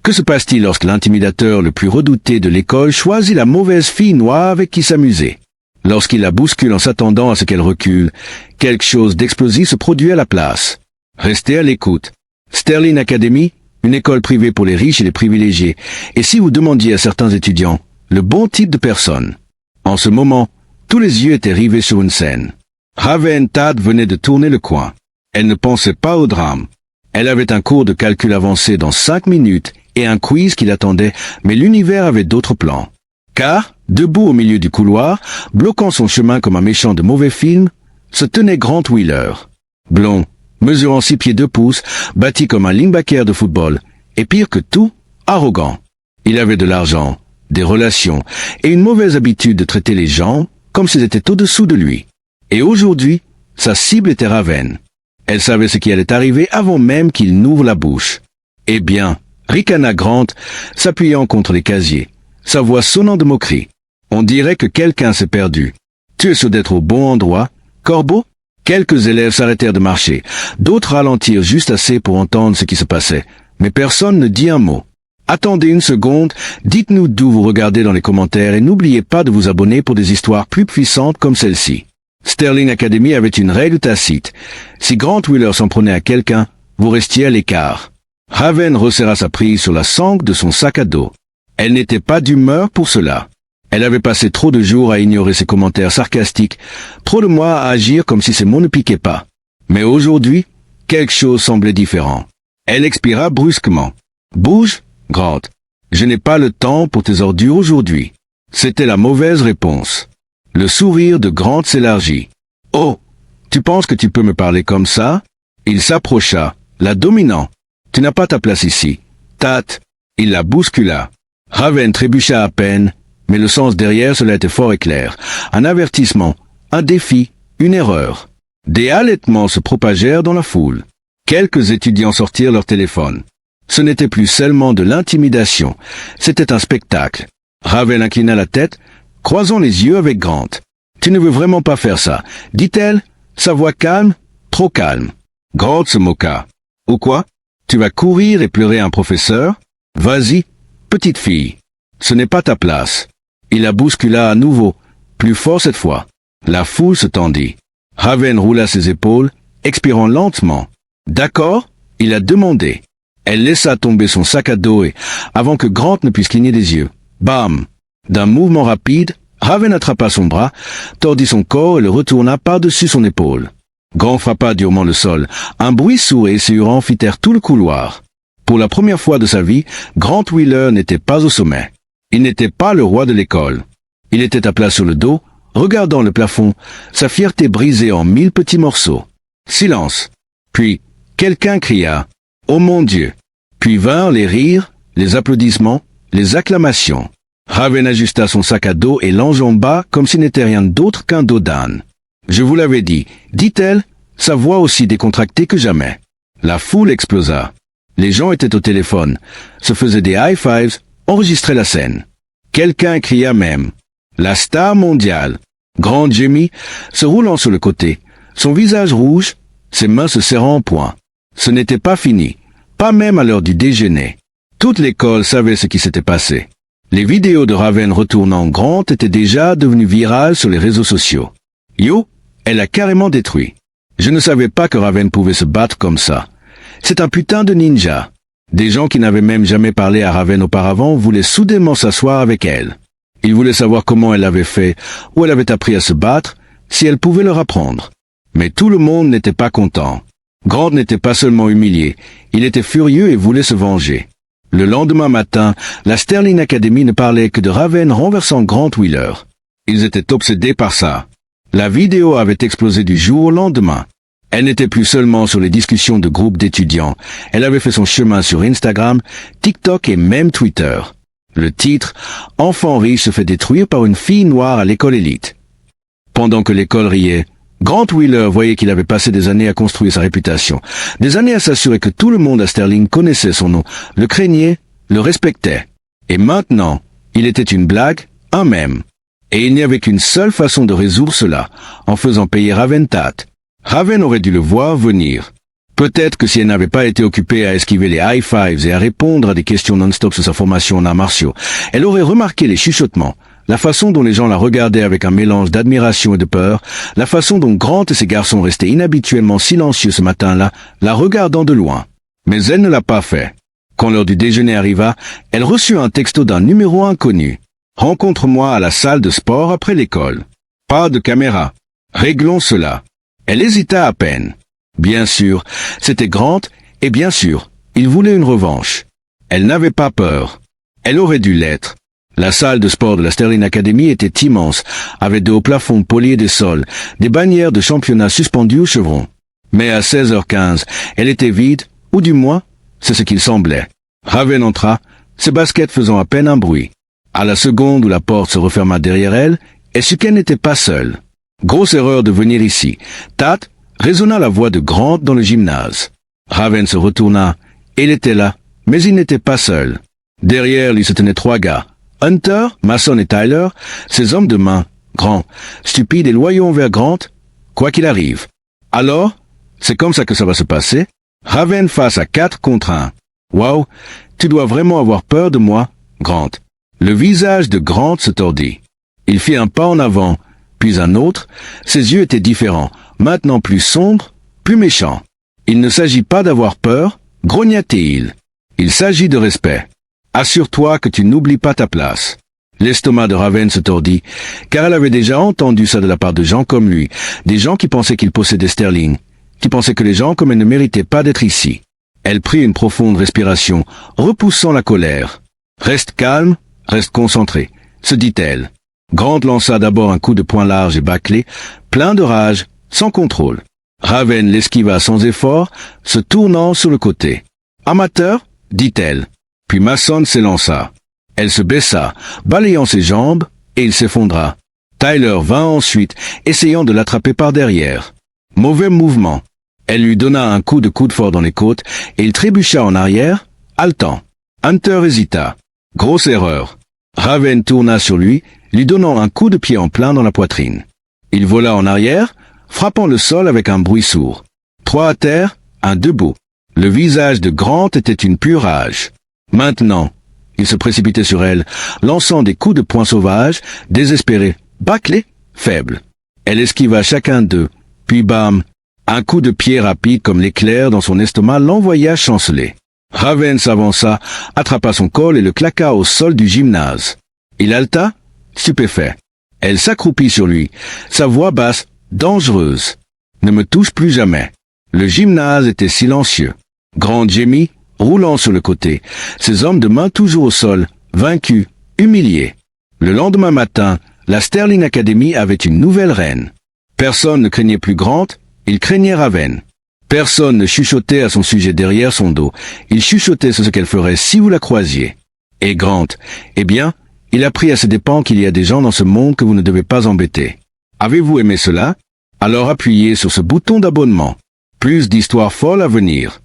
Que se passe-t-il lorsque l'intimidateur le plus redouté de l'école choisit la mauvaise fille noire avec qui s'amuser? Lorsqu'il la bouscule en s'attendant à ce qu'elle recule, quelque chose d'explosif se produit à la place. Restez à l'écoute. Sterling Academy, une école privée pour les riches et les privilégiés. Et si vous demandiez à certains étudiants le bon type de personne? En ce moment, tous les yeux étaient rivés sur une scène. Raven Tad venait de tourner le coin. Elle ne pensait pas au drame. Elle avait un cours de calcul avancé dans 5 minutes et un quiz qui l'attendait, mais l'univers avait d'autres plans. Car, debout au milieu du couloir, bloquant son chemin comme un méchant de mauvais film, se tenait Grant Wheeler. Blond, mesurant 6 pieds 2 pouces, bâti comme un linebacker de football, et pire que tout, arrogant. Il avait de l'argent, des relations, et une mauvaise habitude de traiter les gens comme s'ils étaient au-dessous de lui. Et aujourd'hui, sa cible était Raven. Elle savait ce qui allait arriver avant même qu'il n'ouvre la bouche. Eh bien, ricana Grant, s'appuyant contre les casiers, sa voix sonnant de moquerie. On dirait que quelqu'un s'est perdu. Tu es sûr d'être au bon endroit, Corbeau? Quelques élèves s'arrêtèrent de marcher, d'autres ralentirent juste assez pour entendre ce qui se passait, mais personne ne dit un mot. Attendez une seconde, dites-nous d'où vous regardez dans les commentaires et n'oubliez pas de vous abonner pour des histoires plus puissantes comme celle-ci. Sterling Academy avait une règle tacite. Si Grant Wheeler s'en prenait à quelqu'un, vous restiez à l'écart. Raven resserra sa prise sur la sangle de son sac à dos. Elle n'était pas d'humeur pour cela. Elle avait passé trop de jours à ignorer ses commentaires sarcastiques, trop de mois à agir comme si ses mots ne piquaient pas. Mais aujourd'hui, quelque chose semblait différent. Elle expira brusquement. « Bouge, Grant. Je n'ai pas le temps pour tes ordures aujourd'hui. » C'était la mauvaise réponse. Le sourire de Grant s'élargit. « Oh, tu penses que tu peux me parler comme ça ?» Il s'approcha, la dominant. « Tu n'as pas ta place ici. Tate. » Il la bouscula. Raven trébucha à peine, mais le sens derrière cela était fort et clair. Un avertissement, un défi, une erreur. Des halètements se propagèrent dans la foule. Quelques étudiants sortirent leur téléphone. Ce n'était plus seulement de l'intimidation, c'était un spectacle. Raven inclina la tête, croisant les yeux avec Grant. « Tu ne veux vraiment pas faire ça, dit-elle, sa voix calme, trop calme. » Grant se moqua. « Ou quoi? Tu vas courir et pleurer à un professeur? Vas-y, petite fille. Ce n'est pas ta place. » Il la bouscula à nouveau, plus fort cette fois. La foule se tendit. Raven roula ses épaules, expirant lentement. « D'accord ?» il a demandé. Elle laissa tomber son sac à dos et, avant que Grant ne puisse cligner des yeux, bam! D'un mouvement rapide, Raven attrapa son bras, tordit son corps et le retourna par-dessus son épaule. Grant frappa durement le sol. Un bruit sourd et susurrant fit taire tout le couloir. Pour la première fois de sa vie, Grant Wheeler n'était pas au sommet. Il n'était pas le roi de l'école. Il était à plat sur le dos, regardant le plafond, sa fierté brisée en 1000 petits morceaux. Silence. Puis, quelqu'un cria « Oh mon Dieu !» Puis vinrent les rires, les applaudissements, les acclamations. Raven ajusta son sac à dos et l'enjamba comme s'il n'était rien d'autre qu'un dos d'âne. « Je vous l'avais dit », dit-elle, sa voix aussi décontractée que jamais. La foule explosa. Les gens étaient au téléphone, se faisaient des high-fives, enregistraient la scène. Quelqu'un cria même « La star mondiale !» Grant gémit, se roulant sur le côté, son visage rouge, ses mains se serrant en poing. Ce n'était pas fini, pas même à l'heure du déjeuner. Toute l'école savait ce qui s'était passé. Les vidéos de Raven retournant Grant étaient déjà devenues virales sur les réseaux sociaux. Yo, elle a carrément détruit. Je ne savais pas que Raven pouvait se battre comme ça. C'est un putain de ninja. Des gens qui n'avaient même jamais parlé à Raven auparavant voulaient soudainement s'asseoir avec elle. Ils voulaient savoir comment elle avait fait, où elle avait appris à se battre, si elle pouvait leur apprendre. Mais tout le monde n'était pas content. Grant n'était pas seulement humilié, il était furieux et voulait se venger. Le lendemain matin, la Sterling Academy ne parlait que de Raven renversant Grant Wheeler. Ils étaient obsédés par ça. La vidéo avait explosé du jour au lendemain. Elle n'était plus seulement sur les discussions de groupes d'étudiants. Elle avait fait son chemin sur Instagram, TikTok et même Twitter. Le titre « Enfant riche se fait détruire par une fille noire à l'école élite ». Pendant que l'école riait, Grant Wheeler voyait qu'il avait passé des années à construire sa réputation, des années à s'assurer que tout le monde à Sterling connaissait son nom, le craignait, le respectait. Et maintenant, il était une blague, un mème. Et il n'y avait qu'une seule façon de résoudre cela, en faisant payer Raven Tate. Raven aurait dû le voir venir. Peut-être que si elle n'avait pas été occupée à esquiver les high fives et à répondre à des questions non-stop sur sa formation en arts martiaux, elle aurait remarqué les chuchotements, la façon dont les gens la regardaient avec un mélange d'admiration et de peur, la façon dont Grant et ses garçons restaient inhabituellement silencieux ce matin-là, la regardant de loin. Mais elle ne l'a pas fait. Quand l'heure du déjeuner arriva, elle reçut un texto d'un numéro inconnu. « Rencontre-moi à la salle de sport après l'école. Pas de caméra. Réglons cela. » Elle hésita à peine. Bien sûr, c'était Grant, et bien sûr, il voulait une revanche. Elle n'avait pas peur. Elle aurait dû l'être. La salle de sport de la Sterling Academy était immense, avec de hauts plafonds polis et des sols, des bannières de championnat suspendues au chevron. Mais à 16h15, elle était vide, ou du moins, c'est ce qu'il semblait. Raven entra, ses baskets faisant à peine un bruit. À la seconde où la porte se referma derrière elle, elle sut qu'elle n'était pas seule. Grosse erreur de venir ici. Tat résonna la voix de Grant dans le gymnase. Raven se retourna. Il était là, mais il n'était pas seul. Derrière lui se tenaient 3 gars. Hunter, Mason et Tyler, ces hommes de main, grands, stupides et loyaux envers Grant, quoi qu'il arrive. Alors, c'est comme ça que ça va se passer? Raven face à 4 contre 1. Waouh, tu dois vraiment avoir peur de moi, Grant. Le visage de Grant se tordit. Il fit un pas en avant, puis un autre. Ses yeux étaient différents, maintenant plus sombres, plus méchants. Il ne s'agit pas d'avoir peur, grogna-t-il. Il s'agit de respect. Assure-toi que tu n'oublies pas ta place. L'estomac de Raven se tordit, car elle avait déjà entendu ça de la part de gens comme lui, des gens qui pensaient qu'il possédait Sterling, qui pensaient que les gens comme elle ne méritaient pas d'être ici. Elle prit une profonde respiration, repoussant la colère. « Reste calme, reste concentré », se dit-elle. Grant lança d'abord un coup de poing large et bâclé, plein de rage, sans contrôle. Raven l'esquiva sans effort, se tournant sur le côté. « Amateur ?» dit-elle. Puis Mason s'élança. Elle se baissa, balayant ses jambes, et il s'effondra. Tyler vint ensuite, essayant de l'attraper par derrière. Mauvais mouvement. Elle lui donna un coup de coude fort dans les côtes, et il trébucha en arrière, haletant. Hunter hésita. Grosse erreur. Raven tourna sur lui, lui donnant un coup de pied en plein dans la poitrine. Il vola en arrière, frappant le sol avec un bruit sourd. 3 à terre, 1 debout. Le visage de Grant était une pure rage. Maintenant, il se précipitait sur elle, lançant des coups de poing sauvages, désespérés, bâclés, faibles. Elle esquiva chacun d'eux, puis bam, un coup de pied rapide comme l'éclair dans son estomac l'envoya chanceler. Raven s'avança, attrapa son col et le claqua au sol du gymnase. Il haleta, stupéfait. Elle s'accroupit sur lui, sa voix basse, dangereuse. « Ne me touche plus jamais. » Le gymnase était silencieux. Grant gémit, roulant sur le côté, ses hommes de main toujours au sol, vaincus, humiliés. Le lendemain matin, la Sterling Academy avait une nouvelle reine. Personne ne craignait plus Grant, il craignait Raven. Personne ne chuchotait à son sujet derrière son dos, il chuchotait sur ce qu'elle ferait si vous la croisiez. Et Grant, eh bien, il apprit à ses dépens qu'il y a des gens dans ce monde que vous ne devez pas embêter. Avez-vous aimé cela? Alors appuyez sur ce bouton d'abonnement. Plus d'histoires folles à venir.